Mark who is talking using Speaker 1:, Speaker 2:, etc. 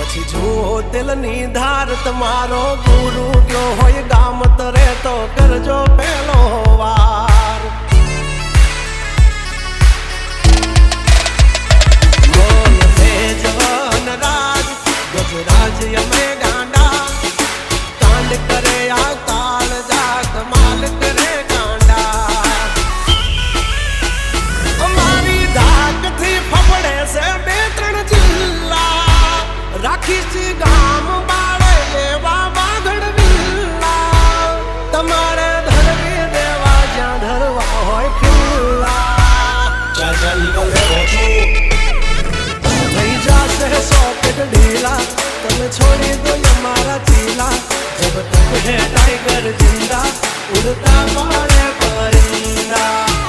Speaker 1: પછી જુઓ દિલની ધાર તમારો ગુરુ ગયો હોય ગામ તરે તો કરજો પેલો વાર બોલ ભેજવન રાજ ગજરાજ અમે ગાંડા કાંડ કરે આ કાળ જા કમાલ કરે ગાંડા અમારી ધાકથી ફફડે છે બે ત્રણ જિલ્લા રાખીશ ગામ બાળે એવા વાગડ વિલ્લા તમારે ધરવી દેવા જ્યાં ધરવા હોય ખિલ્લા ચાલ થઈ જશે સોકેટ ઢીલા તમે છોડી દો અમારા ચીલા જબ તક હે ટાઈગર જિંદા ઉડતા મારે પરિંદા